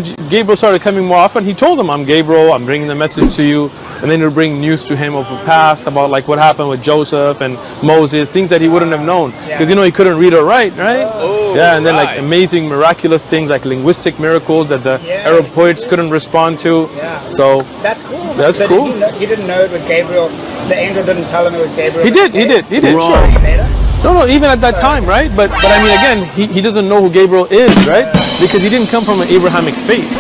Gabriel started coming more often, he told him, I'm Gabriel, I'm bringing the message to you. And then he'll bring news to him of the past about like what happened with Joseph and Moses, things that he wouldn't have known. Because he couldn't read or write, right? And then like amazing, miraculous things like linguistic miracles that the Arab poets couldn't respond to. So that's cool. That's so cool. He didn't know it was Gabriel. The angel didn't tell him it was Gabriel. He did, sure. No, even at that time, right? But I mean, again, he doesn't know who Gabriel is, right? Because he didn't come from an Abrahamic faith.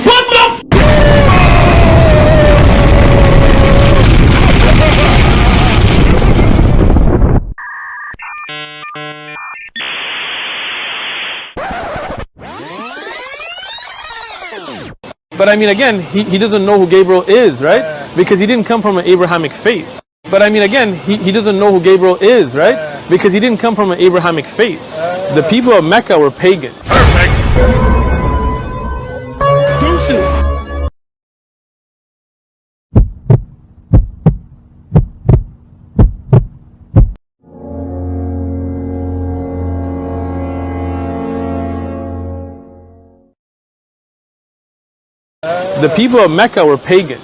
What the f***? But I mean, again, he doesn't know who Gabriel is, right? Because he didn't come from an Abrahamic faith. But I mean, again, he doesn't know who Gabriel is, right? Because he didn't come from an Abrahamic faith. The people of Mecca were pagans. Perfect. Deuces. The people of Mecca were pagan.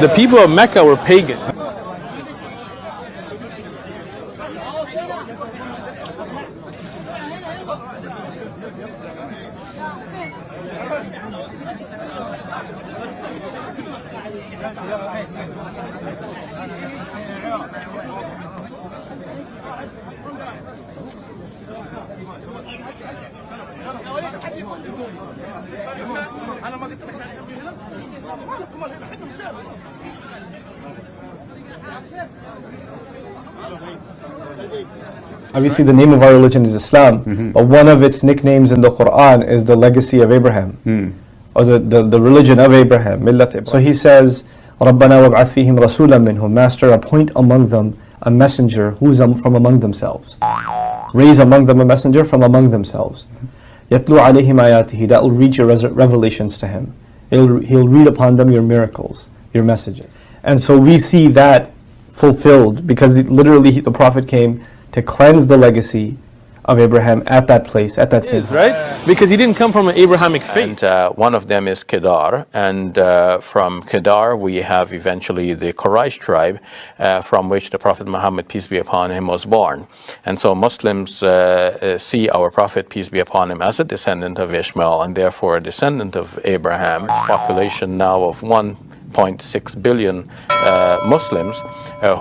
The people of Mecca were pagan. Obviously the name of our religion is Islam, but one of its nicknames in the Quran is the legacy of Abraham, or the religion of Abraham, Millat Ibrahim. So he says, رَبَّنَا وَابْعَثْ فِيهِمْ رَسُولًا مِّنْهُمْ, Master, appoint among them a messenger who's from among themselves. Raise among them a messenger from among themselves. يَتْلُو عَلَيْهِمْ آيَاتِهِ, that will read your revelations to him. He'll read upon them your miracles, your messages. And so we see that fulfilled, because literally the Prophet came to cleanse the legacy of Abraham at that place, at that same time. Right? Because he didn't come from an Abrahamic faith. And one of them is Kedar, and from Kedar we have eventually the Quraysh tribe, from which the Prophet Muhammad, peace be upon him, was born. And so Muslims see our Prophet, peace be upon him, as a descendant of Ishmael, and therefore a descendant of Abraham. Population now of 1.6 billion Muslims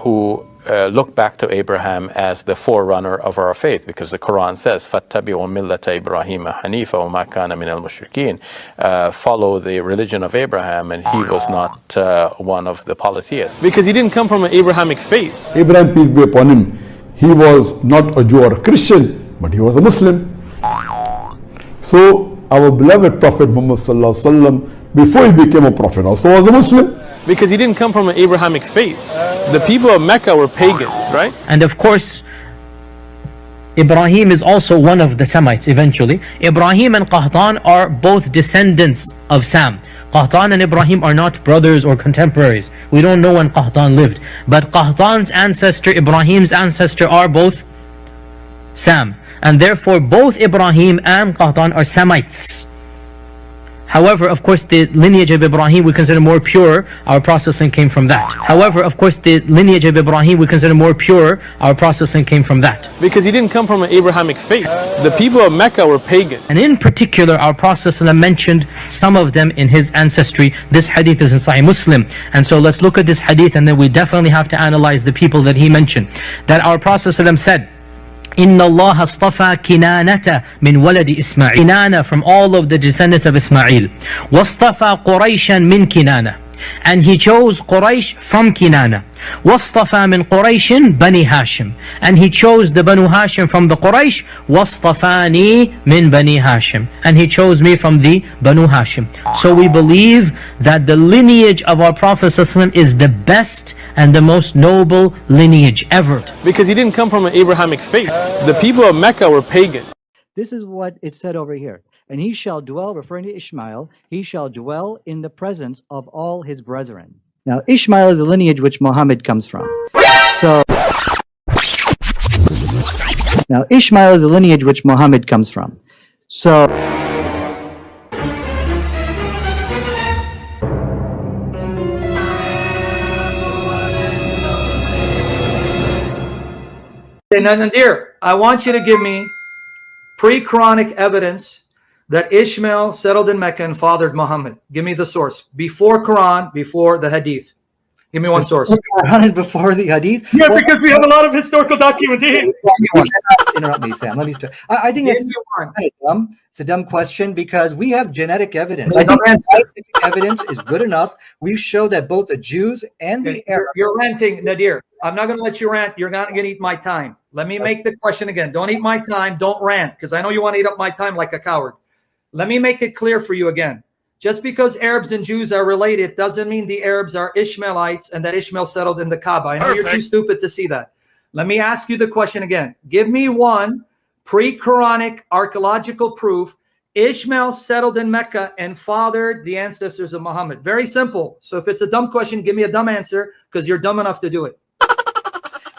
who look back to Abraham as the forerunner of our faith, because the Quran says, فَاتَّبِعُوا مِلَّةَ إِبْرَاهِيمَ حَنِيفًا وَمَا كَانَ مِنَ الْمُشْرِكِينَ. Follow the religion of Abraham, and he was not one of the polytheists. Because he didn't come from an Abrahamic faith. Abraham, peace be upon him, he was not a Jew or a Christian, but he was a Muslim. So our beloved Prophet Muhammad sallallahu alaihi wasallam, before he became a prophet, also was a Muslim. Because he didn't come from an Abrahamic faith. The people of Mecca were pagans, right? And of course, Ibrahim is also one of the Semites eventually. Ibrahim and Qahtan are both descendants of Sam. Qahtan and Ibrahim are not brothers or contemporaries. We don't know when Qahtan lived. But Qahtan's ancestor, Ibrahim's ancestor, are both Sam. And therefore both Ibrahim and Qahtan are Semites. However, of course, the lineage of Ibrahim we consider more pure. Our processing came from that. However, of course, the lineage of Ibrahim we consider more pure. Our processing came from that. Because he didn't come from an Abrahamic faith. The people of Mecca were pagan. And in particular, our Prophet mentioned some of them in his ancestry. This hadith is in Sahih Muslim. And so let's look at this hadith, and then we definitely have to analyze the people that he mentioned. That our Prophet said, إن الله اصطفى كنانة من ولد إسماعيل. Kinana from all of the descendants of Ismail. واصطفى قريشا من كنانة. And he chose Quraysh from Kinana. واصطفى من قريش بني هاشم. And he chose the Banu Hashim from the Quraysh. واصطفاني من بني هاشم. And he chose me from the Banu Hashim. So we believe that the lineage of our Prophet ﷺ is the best and the most noble lineage ever. Because he didn't come from an Abrahamic faith. The people of Mecca were pagan. This is what it said over here. And he shall dwell, referring to Ishmael, he shall dwell in the presence of all his brethren. Now, Ishmael is the lineage which Muhammad comes from. So, now Ishmael is the lineage which Muhammad comes from. So, Nadir, I want you to give me pre-Quranic evidence that Ishmael settled in Mecca and fathered Muhammad. Give me the source. Before Quran, before the Hadith. Give me one source. Quran before the Hadith? Yeah, well, because we have a lot of historical documentation. Interrupt me, Sam. Let me start. I think it's dumb. It's a dumb question because we have genetic evidence. I think scientific evidence is good enough. We've showed that both the Jews and the Arabs. You're ranting, Nadir. I'm not going to let you rant. You're not going to eat my time. Let me make the question again. Don't eat my time. Don't rant, because I know you want to eat up my time like a coward. Let me make it clear for you again. Just because Arabs and Jews are related doesn't mean the Arabs are Ishmaelites and that Ishmael settled in the Kaaba. I know you're too stupid to see that. Let me ask you the question again. Give me one pre-Quranic archaeological proof Ishmael settled in Mecca and fathered the ancestors of Muhammad. Very simple. So if it's a dumb question, give me a dumb answer because you're dumb enough to do it.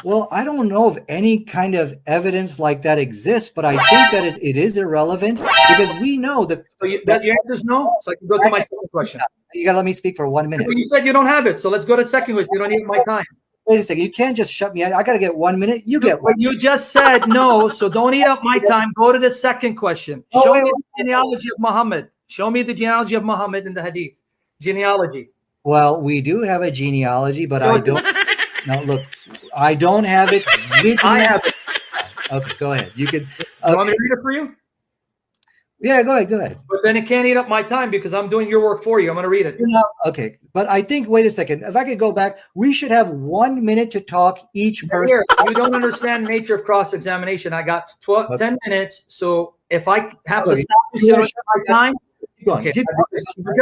Well, I don't know if any kind of evidence like that exists, but I think that it is irrelevant because we know that. So that your answer is no? So I can go to my second question. You got to let me speak for 1 minute. You said you don't have it, so let's go to second question. You don't need my time. Wait a second. You can't just shut me out. I got to get 1 minute. You get one. You just said no, so don't eat up my time. Go to the second question. Show me the genealogy of Muhammad. Show me the genealogy of Muhammad in the Hadith. Genealogy. Well, we do have a genealogy, but I don't. No, look, I don't have it. I have it. Okay, go ahead. You can. You want me to read it for you? Yeah, go ahead. Go ahead. But then it can't eat up my time because I'm doing your work for you. I'm going to read it. Okay, but I think. Wait a second. If I could go back, we should have 1 minute to talk each person. Here, you don't understand the nature of cross-examination. I got 10 minutes, so if I have to stop you, my time. Okay. You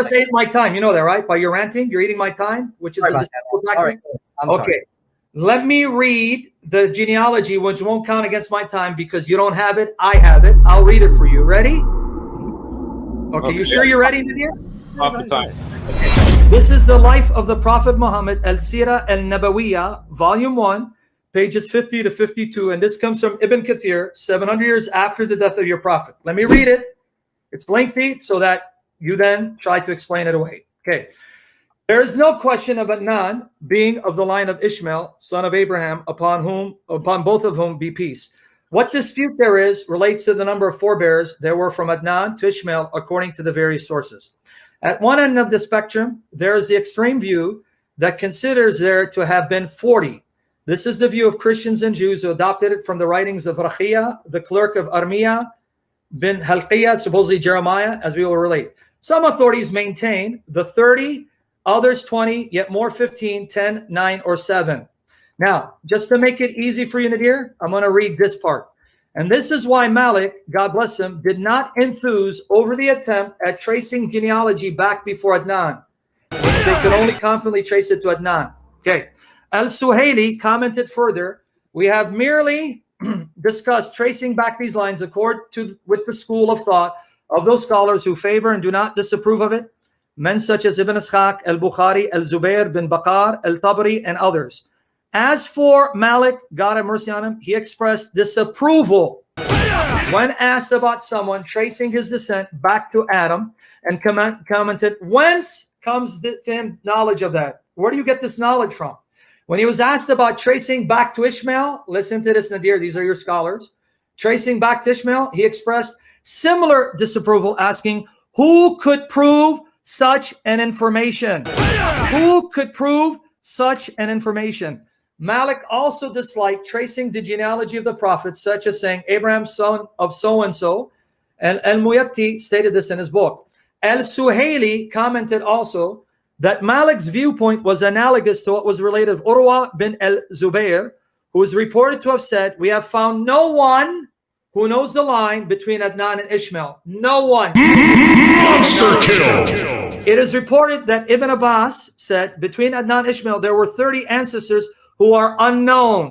just ate my time. You know that, right? By your ranting, you're eating my time, which is a disrespectful tactic. All right. I'm sorry. Let me read the genealogy, which won't count against my time because you don't have it. I have it. I'll read it for you. Ready? Okay. You sure you're ready, Nadir? Off the time. Okay. This is the life of the Prophet Muhammad, Al-Sirah Al-Nabawiyya, Volume 1, pages 50 to 52. And this comes from Ibn Kathir, 700 years after the death of your Prophet. Let me read it. It's lengthy so that you then try to explain it away. Okay. There is no question of Adnan being of the line of Ishmael, son of Abraham, upon both of whom be peace. What dispute there is relates to the number of forebears there were from Adnan to Ishmael, according to the various sources. At one end of the spectrum, there is the extreme view that considers there to have been 40. This is the view of Christians and Jews who adopted it from the writings of Rakhia, the clerk of Armiya bin Halqiyah, supposedly Jeremiah, as we will relate. Some authorities maintain the 30, others 20, yet more 15, 10, 9, or 7. Now, just to make it easy for you, Nadir, I'm going to read this part. And this is why Malik, God bless him, did not enthuse over the attempt at tracing genealogy back before Adnan. They could only confidently trace it to Adnan. Okay. Al-Suhaili commented further, we have merely discussed tracing back these lines with the school of thought of those scholars who favor and do not disapprove of it, men such as Ibn Ishaq, Al-Bukhari, Al-Zubair bin Bakar, Al-Tabari, and others. As for Malik, God have mercy on him, he expressed disapproval when asked about someone tracing his descent back to Adam and commented, whence comes to him knowledge of that? Where do you get this knowledge from? When he was asked about tracing back to Ishmael, listen to this, Nadir, these are your scholars. Tracing back to Ishmael, he expressed similar disapproval, asking, who could prove such an information? Who could prove such an information? Malik also disliked tracing the genealogy of the prophets, such as saying Abraham, son of so-and-so, and Al-Muyatti stated this in his book. Al-Suhaili commented also that Malik's viewpoint was analogous to what was related of Urwa bin al-Zubayr, who is reported to have said, we have found no one who knows the line between Adnan and Ishmael. No one. Monster kill! It is reported that Ibn Abbas said, between Adnan and Ishmael, there were 30 ancestors who are unknown.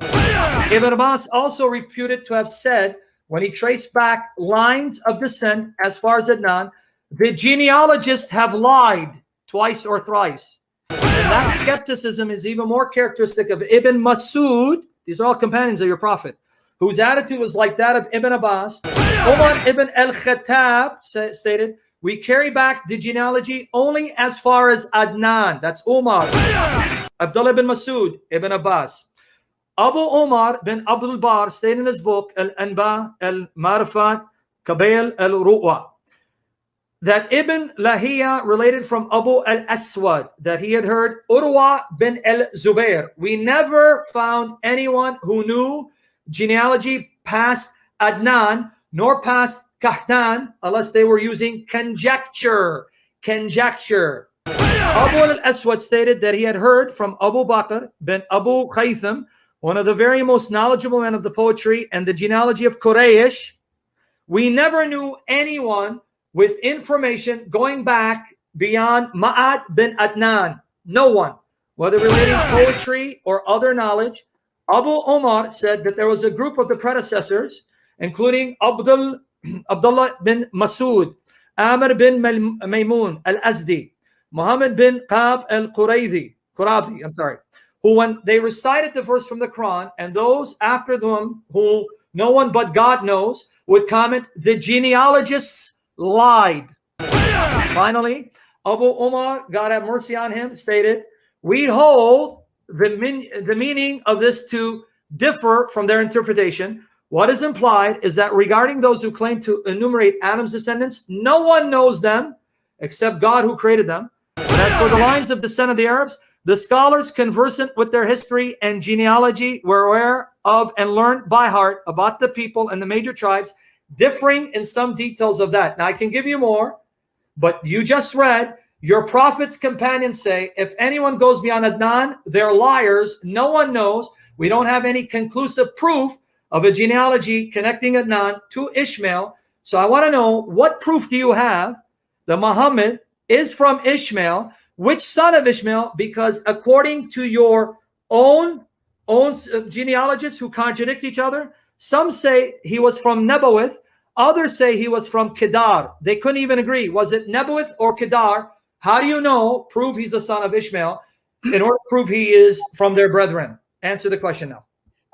Ibn Abbas also reputed to have said, when he traced back lines of descent as far as Adnan, the genealogists have lied twice or thrice. And that skepticism is even more characteristic of Ibn Masud. These are all companions of your prophet, whose attitude was like that of Ibn Abbas. Umar ibn al-Khattab stated, we carry back the genealogy only as far as Adnan. That's Umar. Abdullah bin Masud, Ibn Abbas. Abu Umar bin Abdul Bar stated in his book, Al-Anba, Al-Marifat, Qabail al-Ru'wa, that Ibn Lahiya related from Abu al-Aswad that he had heard Urwa bin al-Zubayr. We never found anyone who knew genealogy past Adnan nor past Kahtan unless they were using conjecture. Conjecture. Abu al-Aswad stated that he had heard from Abu Bakr bin Abu Khaytham, one of the very most knowledgeable men of the poetry and the genealogy of Quraysh. We never knew anyone with information going back beyond Ma'ad bin Adnan. No one, whether relating poetry or other knowledge. Abu Umar said that there was a group of the predecessors, including Abdullah bin Masud, Amr bin Maymun al-Azdi, Muhammad bin Qab al-Qurazi, who when they recited the verse from the Quran, and those after them who no one but God knows, would comment, the genealogists lied. Finally, Abu Umar, God have mercy on him, stated, we hold the meaning of this to differ from their interpretation. What is implied is that regarding those who claim to enumerate Adam's descendants, no one knows them except God who created them. But as for the lines of descent of the Arabs, the scholars conversant with their history and genealogy were aware of and learned by heart about the people and the major tribes, differing in some details of that. Now, I can give you more, but you just read, your prophet's companions say, if anyone goes beyond Adnan, they're liars. No one knows. We don't have any conclusive proof of a genealogy connecting Adnan to Ishmael. So I want to know, what proof do you have that Muhammad is from Ishmael? Which son of Ishmael? Because according to your own genealogists who contradict each other, some say he was from Nebawath. Others say he was from Kedar. They couldn't even agree. Was it Nebawath or Kedar? How do you know? Prove he's a son of Ishmael in order to prove he is from their brethren. Answer the question now.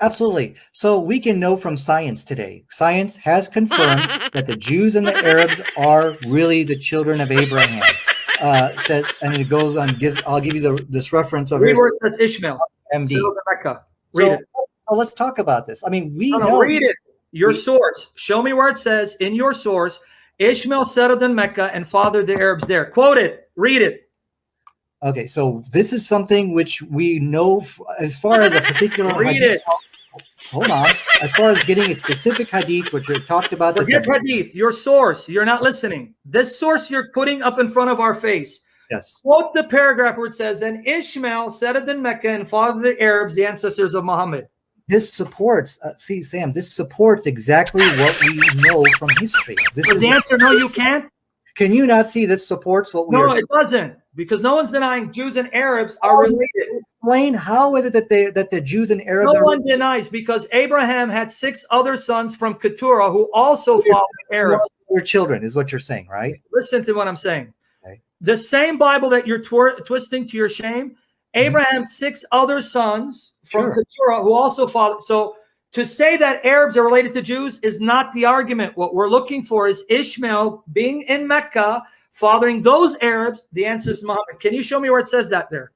Absolutely. So we can know from science today. Science has confirmed that the Jews and the Arabs are really the children of Abraham. Says, and it goes on. I'll give you this reference over here. Where it says Ishmael. MD. Read it. So let's talk about this. I mean, we know. No, read it. Your source. Show me where it says in your source, Ishmael settled in Mecca and fathered the Arabs there. Quote it. Read it. Okay, so this is something which we know as far as a particular read hadith. It. Hold on. As far as getting a specific hadith, which we talked about. Forget hadith. Your source. You're not listening. This source you're putting up in front of our face. Yes. Quote the paragraph where it says, and Ishmael settled in Mecca and fathered the Arabs, the ancestors of Muhammad. This supports, see, Sam, this supports exactly what we know from history. This is the answer. No, you can't. Can you not see this supports what we are? No, it doesn't, because no one's denying Jews and Arabs are related. Explain how is it that the Jews and Arabs no one denies, because Abraham had 6 other sons from Keturah who also followed Arabs. Their children is what you're saying, right? Listen to what I'm saying. Okay. The same Bible that you're twisting to your shame, Abraham's 6 other sons from Keturah who also followed. So to say that Arabs are related to Jews is not the argument. What we're looking for is Ishmael being in Mecca, fathering those Arabs. The answer is Muhammad. Can you show me where it says that there?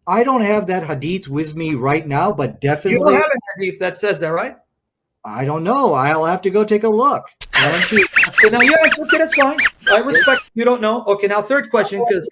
I don't have that hadith with me right now, but definitely. You don't have a hadith that says that, right? I don't know. I'll have to go take a look. Why don't you? Okay, now, okay, that's fine. I respect you don't know. Okay, now third question, because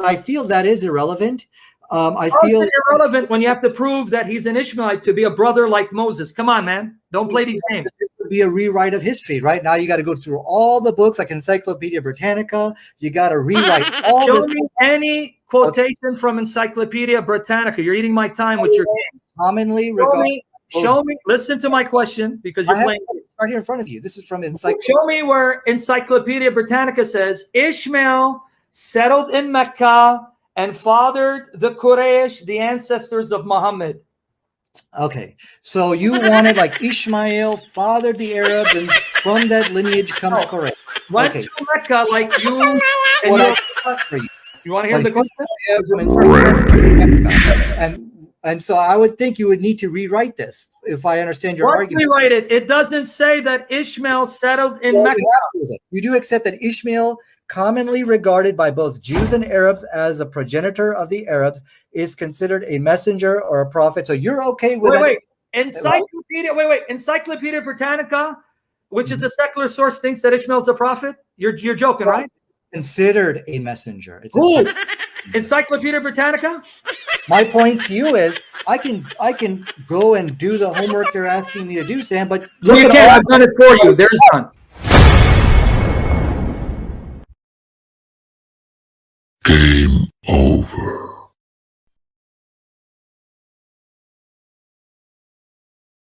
I feel that is irrelevant. I How feel is it irrelevant when you have to prove that he's an Ishmaelite to be a brother like Moses? Come on, man. Don't play these games. this would be a rewrite of history. Right now, you got to go through all the books like Encyclopedia Britannica. You got to rewrite all Show this. me any quotation from Encyclopedia Britannica. You're eating my time with your game. Commonly Show regarded. me. Show me. Listen to my question because you're playing. Right here in front of you. This is from Encyclopedia. Show me where Encyclopedia Britannica says Ishmael settled in Mecca and fathered the Quraysh, the ancestors of Muhammad. Okay, so you wanted like Ishmael fathered the Arabs, and from that lineage comes Quraysh. Went Okay. to Mecca like you. And What your- for you? you want to hear the question? And so I would think you would need to rewrite this if I understand your Once argument. we write it, it doesn't say that Ishmael settled in Well, Mecca. you do accept that Ishmael, commonly regarded by both Jews and Arabs as a progenitor of the Arabs, is considered a messenger or a prophet. So you're okay with that? Encyclopedia Britannica, which is a secular source, thinks that Ishmael's a prophet. You're joking, right? Considered a messenger. It's Who? Encyclopedia Britannica? My point to you is, I can go and do the homework you're asking me to do, Sam. But look You at can't. all I've done it for you. There's none.